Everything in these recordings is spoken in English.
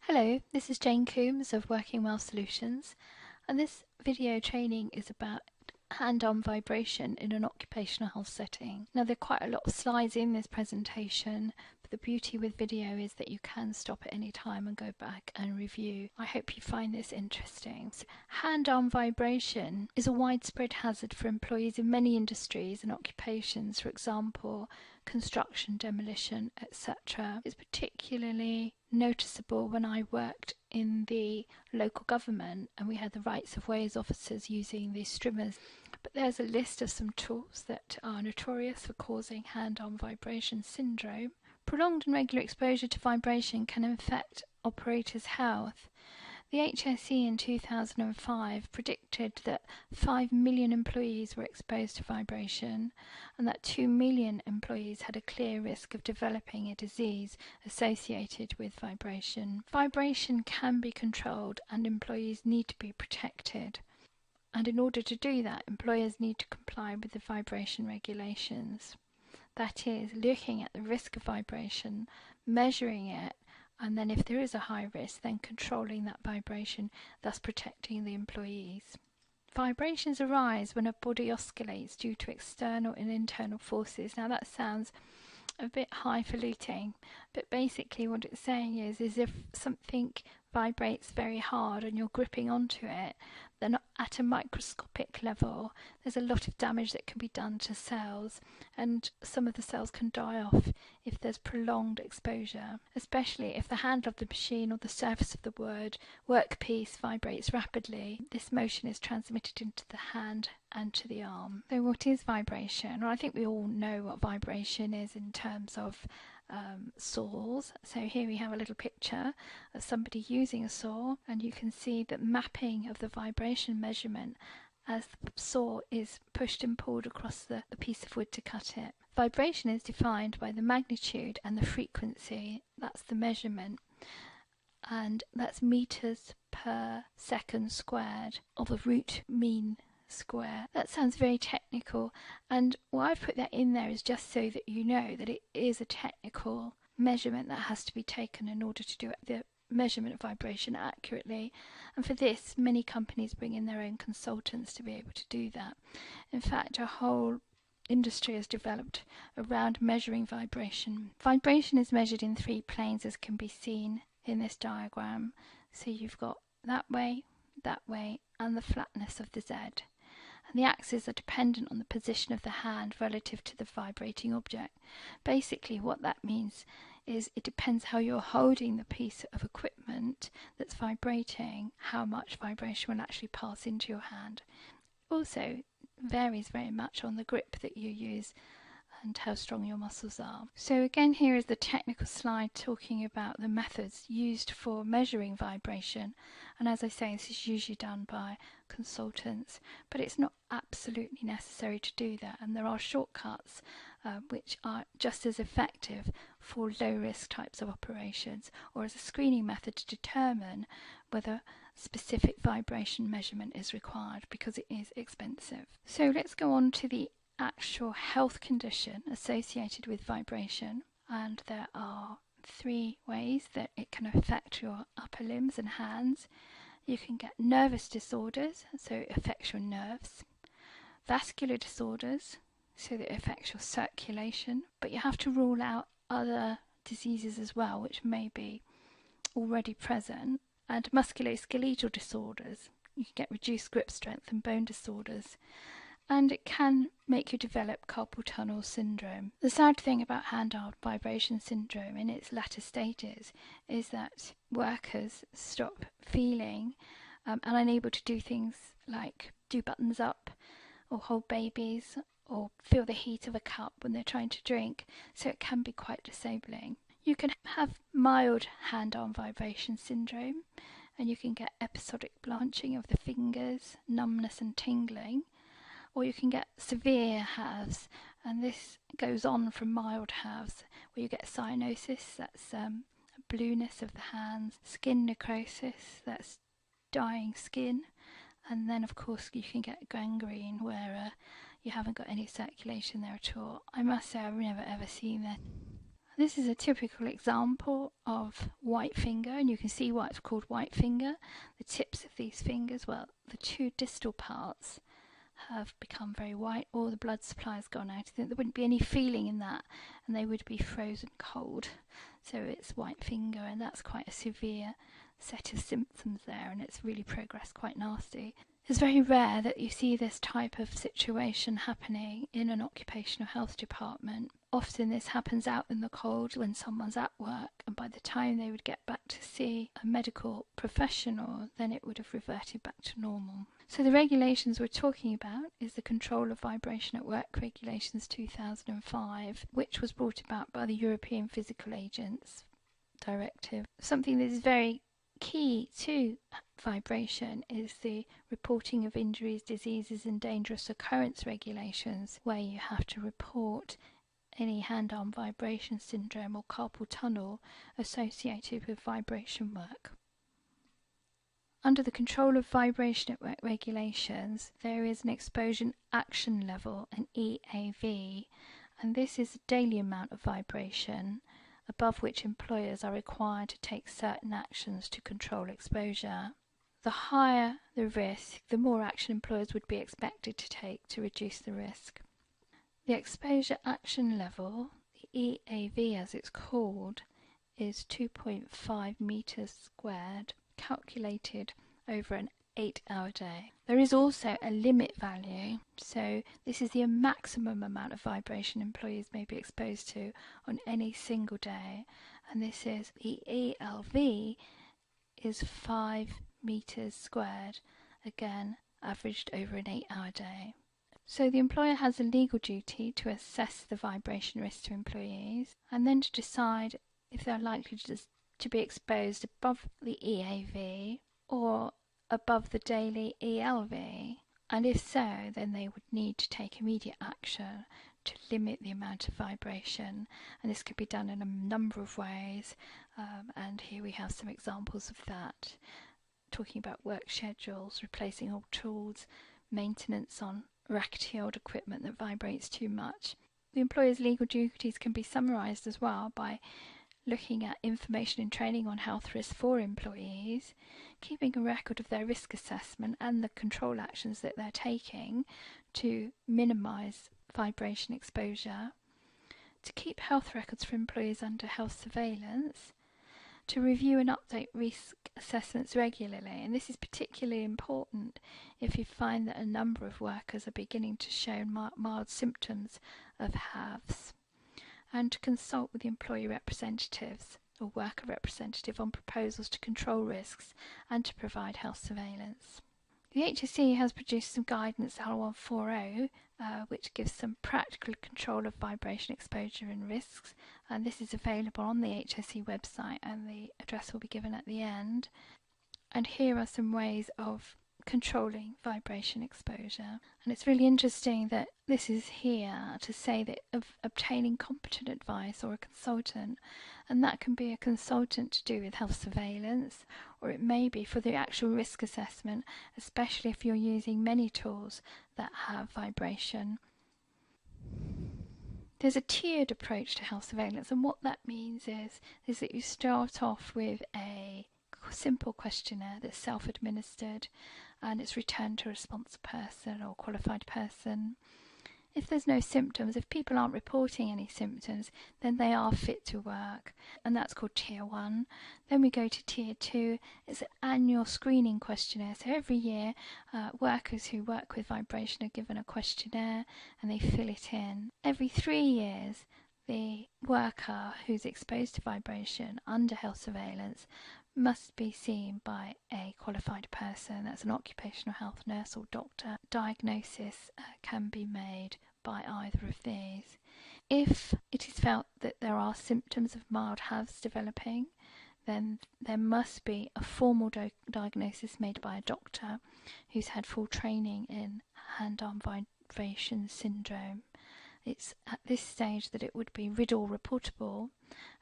Hello, this is Jane Coombs of Working Well Solutions, and this video training is about hand-on vibration in an occupational health setting. Now, there are quite a lot of slides in this presentation, but the beauty with video is that you can stop at any time and go back and review. I hope you find this interesting. So, hand-on vibration is a widespread hazard for employees in many industries and occupations, for example, construction, demolition, etc. It's particularly noticeable when I worked in the local government and we had the rights of ways officers using these strimmers. But there's a list of some tools that are notorious for causing hand-on vibration syndrome. Prolonged and regular exposure to vibration can affect operators' health. The HSE in 2005 predicted that 5 million employees were exposed to vibration and that 2 million employees had a clear risk of developing a disease associated with vibration. Vibration can be controlled and employees need to be protected. And in order to do that, employers need to comply with the vibration regulations. That is, looking at the risk of vibration, measuring it, and then if there is a high risk, then controlling that vibration, thus protecting the employees. Vibrations arise when a body oscillates due to external and internal forces. Now that sounds a bit highfalutin, but basically what it's saying is if something vibrates very hard and you're gripping onto it, then at a microscopic level there's a lot of damage that can be done to cells, and some of the cells can die off if there's prolonged exposure, especially if the handle of the machine or the surface of the workpiece vibrates rapidly. This motion is transmitted into the hand and to the arm. So what is vibration? Well, I think we all know what vibration is in terms of saws. So here we have a little picture of somebody using a saw, and you can see the mapping of the vibration measurement as the saw is pushed and pulled across the piece of wood to cut it. Vibration is defined by the magnitude and the frequency, that's the measurement, and that's meters per second squared of a root mean square. That sounds very technical, and why I've put that in there is just so that you know that it is a technical measurement that has to be taken in order to do the measurement of vibration accurately, and for this many companies bring in their own consultants to be able to do that. In fact, a whole industry has developed around measuring vibration. Vibration is measured in 3 planes, as can be seen in this diagram. So you've got that way, and the flatness of the Z. And the axes are dependent on the position of the hand relative to the vibrating object. Basically what that means is it depends how you're holding the piece of equipment that's vibrating, how much vibration will actually pass into your hand. Also varies very much on the grip that you use and how strong your muscles are. So again, here is the technical slide talking about the methods used for measuring vibration, and as I say, this is usually done by consultants, but it's not absolutely necessary to do that, and there are shortcuts which are just as effective for low risk types of operations, or as a screening method to determine whether specific vibration measurement is required, because it is expensive. So let's go on to the actual health condition associated with vibration, and there are 3 ways that it can affect your upper limbs and hands. You can get nervous disorders, so it affects your nerves, vascular disorders, so that it affects your circulation, but you have to rule out other diseases as well which may be already present, and musculoskeletal disorders. You can get reduced grip strength and bone disorders, and it can make you develop carpal tunnel syndrome. The sad thing about hand-on vibration syndrome in its latter stages is that workers stop feeling and unable to do things like do buttons up or hold babies or feel the heat of a cup when they're trying to drink, so it can be quite disabling. You can have mild hand-on vibration syndrome, and you can get episodic blanching of the fingers, numbness and tingling, or you can get severe halves, and this goes on from mild halves, where you get cyanosis, that's blueness of the hands, skin necrosis, that's dying skin, and then of course you can get gangrene, where you haven't got any circulation there at all. I must say I've never ever seen that. This is a typical example of white finger, and you can see why it's called white finger. The tips of these fingers, well, the two distal parts have become very white, or the blood supply has gone out. There wouldn't be any feeling in that, and they would be frozen cold. So it's white finger, and that's quite a severe set of symptoms there, and it's really progressed quite nasty. It's very rare that you see this type of situation happening in an occupational health department. Often this happens out in the cold when someone's at work, and by the time they would get back to see a medical professional, then it would have reverted back to normal. So the regulations we're talking about is the Control of Vibration at Work Regulations 2005, which was brought about by the European Physical Agents Directive. Something that is very key to vibration is the reporting of injuries, diseases and dangerous occurrence regulations, where you have to report any hand-arm vibration syndrome or carpal tunnel associated with vibration work. Under the Control of Vibration at Work regulations, there is an exposure action level, an EAV, and this is a daily amount of vibration above which employers are required to take certain actions to control exposure. The higher the risk, the more action employers would be expected to take to reduce the risk. The exposure action level, the EAV as it's called, is 2.5 meters squared, calculated over an 8-hour day. There is also a limit value, so this is the maximum amount of vibration employees may be exposed to on any single day, and this is the ELV is 5 meters squared, again averaged over an 8-hour day. So the employer has a legal duty to assess the vibration risk to employees and then to decide if they're likely to be exposed above the EAV or above the daily ELV, and if so, then they would need to take immediate action to limit the amount of vibration, and this could be done in a number of ways, and here we have some examples of that, talking about work schedules, replacing old tools, maintenance on rackety old equipment that vibrates too much. The employer's legal duties can be summarised as well by looking at information and training on health risks for employees, keeping a record of their risk assessment and the control actions that they're taking to minimise vibration exposure, to keep health records for employees under health surveillance, to review and update risk assessments regularly, and this is particularly important if you find that a number of workers are beginning to show mild symptoms of HAVs, and to consult with the employee representatives or worker representative on proposals to control risks and to provide health surveillance. The HSE has produced some guidance, L140, which gives some practical control of vibration exposure and risks, and this is available on the HSE website, and the address will be given at the end. And here are some ways of controlling vibration exposure, and it's really interesting that this is here to say that of obtaining competent advice or a consultant, and that can be a consultant to do with health surveillance, or it may be for the actual risk assessment, especially if you're using many tools that have vibration. There's a tiered approach to health surveillance, and what that means is that you start off with a simple questionnaire that's self-administered and it's returned to a responsible person or qualified person. If there's no symptoms, if people aren't reporting any symptoms, then they are fit to work, and that's called Tier 1. Then we go to Tier 2. It's an annual screening questionnaire. So every year, workers who work with vibration are given a questionnaire and they fill it in. Every 3 years, the worker who's exposed to vibration under health surveillance must be seen by a qualified person. That's an occupational health nurse or doctor. Diagnosis can be made by either of these. If it is felt that there are symptoms of mild HAVs developing, then there must be a formal diagnosis made by a doctor who's had full training in hand-arm vibration syndrome. It's at this stage that it would be RIDDOR reportable,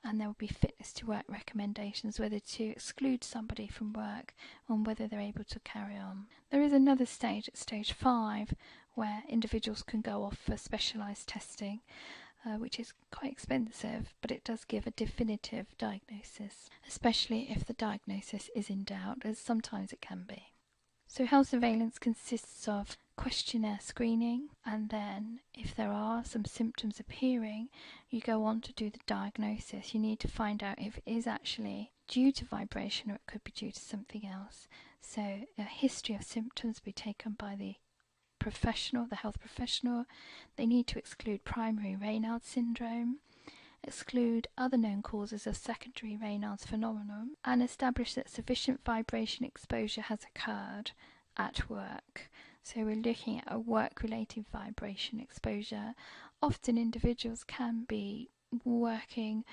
and there would be fitness to work recommendations whether to exclude somebody from work and whether they're able to carry on. There is another stage at stage 5 where individuals can go off for specialised testing, which is quite expensive, but it does give a definitive diagnosis, especially if the diagnosis is in doubt, as sometimes it can be. So health surveillance consists of questionnaire screening, and then if there are some symptoms appearing, you go on to do the diagnosis. You need to find out if it is actually due to vibration or it could be due to something else. So a history of symptoms be taken by the professional, the health professional. They need to exclude primary Raynaud's syndrome, exclude other known causes of secondary Raynaud's phenomenon, and establish that sufficient vibration exposure has occurred at work. So we're looking at a work-related vibration exposure. Often individuals can be working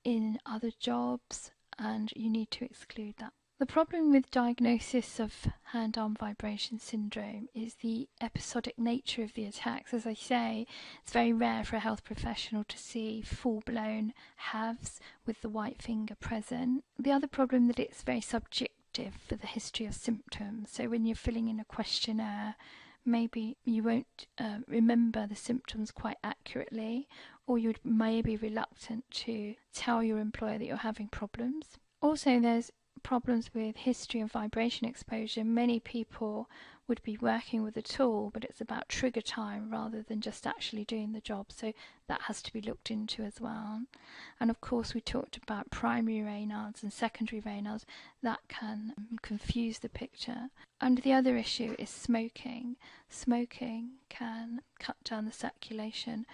in other jobs, and you need to exclude that. The problem with diagnosis of hand-arm vibration syndrome is the episodic nature of the attacks. As I say, it's very rare for a health professional to see full-blown halves with the white finger present. The other problem is that it's very subjective for the history of symptoms. So when you're filling in a questionnaire, maybe you won't remember the symptoms quite accurately, or you may be reluctant to tell your employer that you're having problems. Also, there's problems with history of vibration exposure. Many people would be working with a tool, but it's about trigger time rather than just actually doing the job, so that has to be looked into as well. And of course we talked about primary Raynaud's and secondary Raynaud's. That can confuse the picture. And the other issue is smoking. Smoking can cut down the circulation,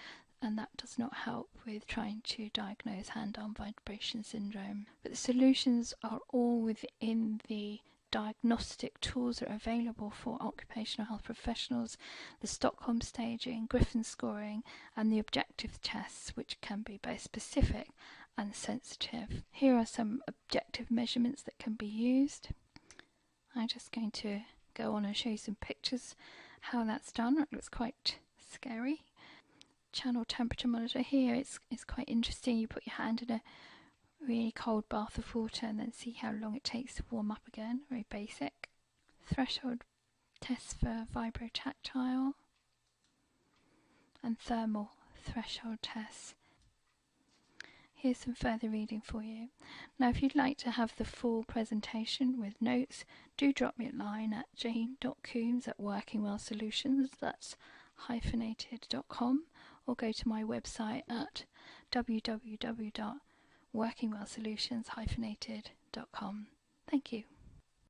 and that does not help with trying to diagnose hand-arm vibration syndrome. But the solutions are all within the diagnostic tools that are available for occupational health professionals: the Stockholm staging, Griffin scoring, and the objective tests, which can be both specific and sensitive. Here are some objective measurements that can be used. I'm just going to go on and show you some pictures how that's done. It looks quite scary. Channel temperature monitor here, it's quite interesting. You put your hand in a really cold bath of water and then see how long it takes to warm up again. Very basic. Threshold tests for vibrotactile and thermal threshold tests. Here's some further reading for you. Now, if you'd like to have the full presentation with notes, do drop me a line at jane.coombs@workingwellsolutions, that's -com, or go to my website at www.workingwellsolutions-com. Thank you.